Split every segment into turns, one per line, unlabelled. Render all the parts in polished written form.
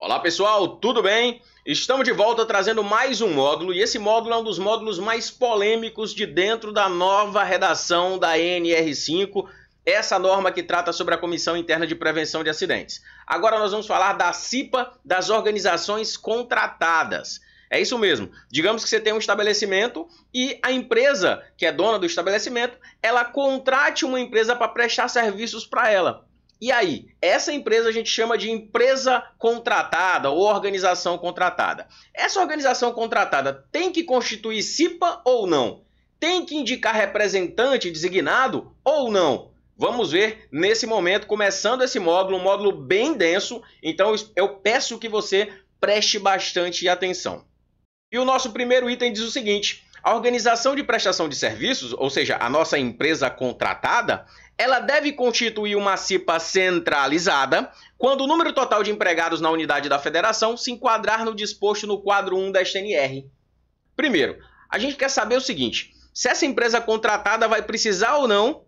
Olá pessoal, tudo bem? Estamos de volta trazendo mais um módulo e esse módulo é um dos módulos mais polêmicos de dentro da nova redação da NR5, essa norma que trata sobre a Comissão Interna de Prevenção de Acidentes. Agora nós vamos falar da CIPA das organizações contratadas. É isso mesmo, digamos que você tem um estabelecimento e a empresa que é dona do estabelecimento, ela contrate uma empresa para prestar serviços para ela. E aí, essa empresa a gente chama de empresa contratada ou organização contratada. Essa organização contratada tem que constituir CIPA ou não? Tem que indicar representante designado ou não? Vamos ver nesse momento, começando esse módulo, um módulo bem denso, então eu peço que você preste bastante atenção. E o nosso primeiro item diz o seguinte: a organização de prestação de serviços, ou seja, a nossa empresa contratada, ela deve constituir uma CIPA centralizada quando o número total de empregados na unidade da federação se enquadrar no disposto no quadro 1 da NR. Primeiro, a gente quer saber o seguinte: se essa empresa contratada vai precisar ou não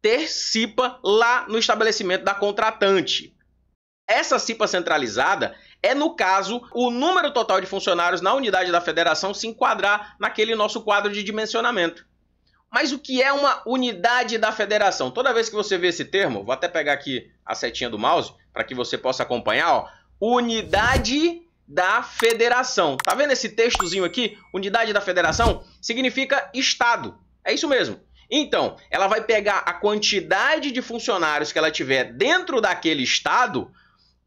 ter CIPA lá no estabelecimento da contratante. Essa CIPA centralizada é, no caso, o número total de funcionários na unidade da federação se enquadrar naquele nosso quadro de dimensionamento. Mas o que é uma unidade da federação? Toda vez que você vê esse termo, vou até pegar aqui a setinha do mouse para que você possa acompanhar, ó, unidade da federação. Tá vendo esse textozinho aqui? Unidade da federação significa estado. É isso mesmo. Então, ela vai pegar a quantidade de funcionários que ela tiver dentro daquele estado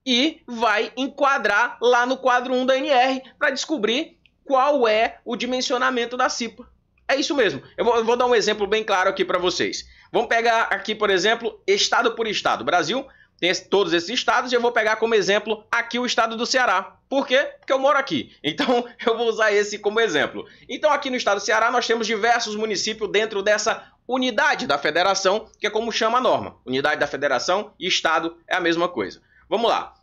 e vai enquadrar lá no quadro 1 da NR para descobrir qual é o dimensionamento da CIPA. É isso mesmo. Eu vou dar um exemplo bem claro aqui para vocês. Vamos pegar aqui, por exemplo, estado por estado. O Brasil tem todos esses estados e eu vou pegar como exemplo aqui o estado do Ceará. Por quê? Porque eu moro aqui. Então, eu vou usar esse como exemplo. Então, aqui no estado do Ceará, nós temos diversos municípios dentro dessa unidade da federação, que é como chama a norma. Unidade da federação e estado é a mesma coisa. Vamos lá.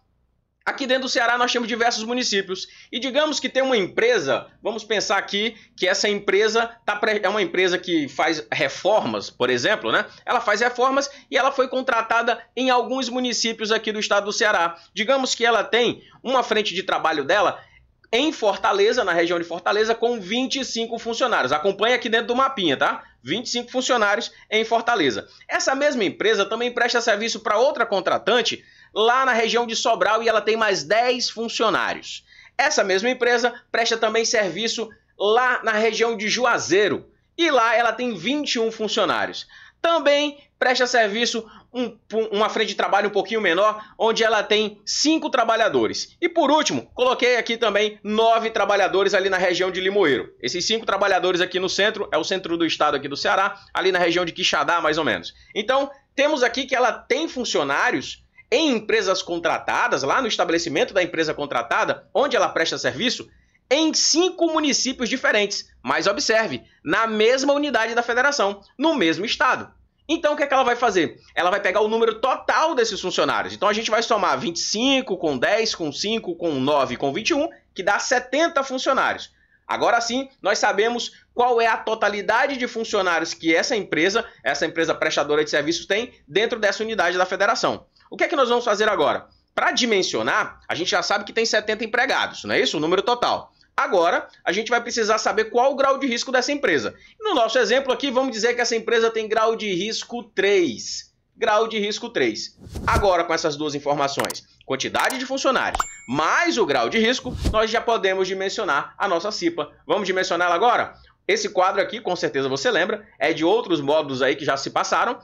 Aqui dentro do Ceará nós temos diversos municípios e digamos que tem uma empresa, vamos pensar aqui que essa empresa é uma empresa que faz reformas, por exemplo, né? Ela faz reformas e ela foi contratada em alguns municípios aqui do estado do Ceará. Digamos que ela tem uma frente de trabalho dela em Fortaleza, na região de Fortaleza, com 25 funcionários. Acompanha aqui dentro do mapinha, tá? 25 funcionários em Fortaleza. Essa mesma empresa também presta serviço para outra contratante lá na região de Sobral e ela tem mais 10 funcionários. Essa mesma empresa presta também serviço lá na região de Juazeiro e lá ela tem 21 funcionários. Também presta serviço uma frente de trabalho um pouquinho menor, onde ela tem 5 trabalhadores. E por último, coloquei aqui também 9 trabalhadores ali na região de Limoeiro. Esses 5 trabalhadores aqui no centro, é o centro do estado aqui do Ceará, ali na região de Quixadá, mais ou menos. Então, temos aqui que ela tem funcionários em empresas contratadas, lá no estabelecimento da empresa contratada, onde ela presta serviço, em 5 municípios diferentes. Mas observe, na mesma unidade da federação, no mesmo estado. Então, o que é que ela vai fazer? Ela vai pegar o número total desses funcionários. Então, a gente vai somar 25 com 10, com 5, com 9, com 21, que dá 70 funcionários. Agora sim, nós sabemos qual é a totalidade de funcionários que essa empresa prestadora de serviços tem dentro dessa unidade da federação. O que é que nós vamos fazer agora? Para dimensionar, a gente já sabe que tem 70 empregados, não é isso? O número total. Agora, a gente vai precisar saber qual o grau de risco dessa empresa. No nosso exemplo aqui, vamos dizer que essa empresa tem grau de risco 3. Grau de risco 3. Agora, com essas duas informações, quantidade de funcionários mais o grau de risco, nós já podemos dimensionar a nossa CIPA. Vamos dimensionar ela agora? Esse quadro aqui, com certeza você lembra, é de outros módulos aí que já se passaram,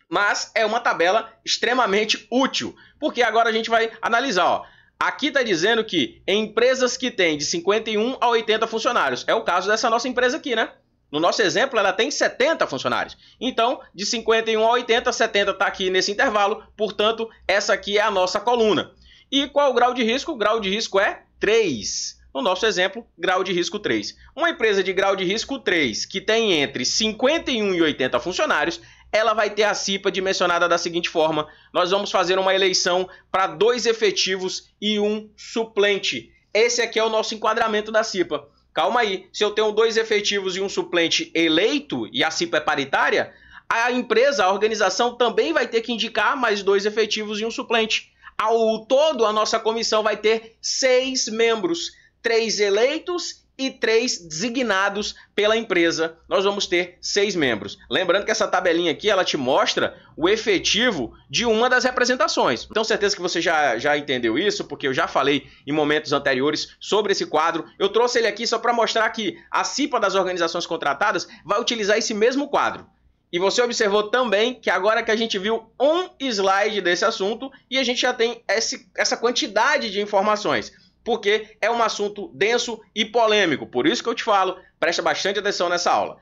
mas é uma tabela extremamente útil, porque agora a gente vai analisar, ó. Aqui está dizendo que em empresas que têm de 51 a 80 funcionários, é o caso dessa nossa empresa aqui, né? No nosso exemplo, ela tem 70 funcionários. Então, de 51 a 80, 70 está aqui nesse intervalo, portanto, essa aqui é a nossa coluna. E qual o grau de risco? O grau de risco é 3. No nosso exemplo, grau de risco 3. Uma empresa de grau de risco 3, que tem entre 51 e 80 funcionários, ela vai ter a CIPA dimensionada da seguinte forma: nós vamos fazer uma eleição para 2 efetivos e 1 suplente. Esse aqui é o nosso enquadramento da CIPA. Calma aí, se eu tenho 2 efetivos e 1 suplente eleito e a CIPA é paritária, a empresa, a organização também vai ter que indicar mais 2 efetivos e 1 suplente. Ao todo, a nossa comissão vai ter 6 membros, 3 eleitos e 3 designados pela empresa. Nós vamos ter 6 membros. Lembrando que essa tabelinha aqui, ela te mostra o efetivo de uma das representações. Então, certeza que você já entendeu isso, porque eu já falei em momentos anteriores sobre esse quadro. Eu trouxe ele aqui só para mostrar que a CIPA das organizações contratadas vai utilizar esse mesmo quadro. E você observou também que agora que a gente viu um slide desse assunto e a gente já tem essa quantidade de informações, porque é um assunto denso e polêmico. Por isso que eu te falo, presta bastante atenção nessa aula.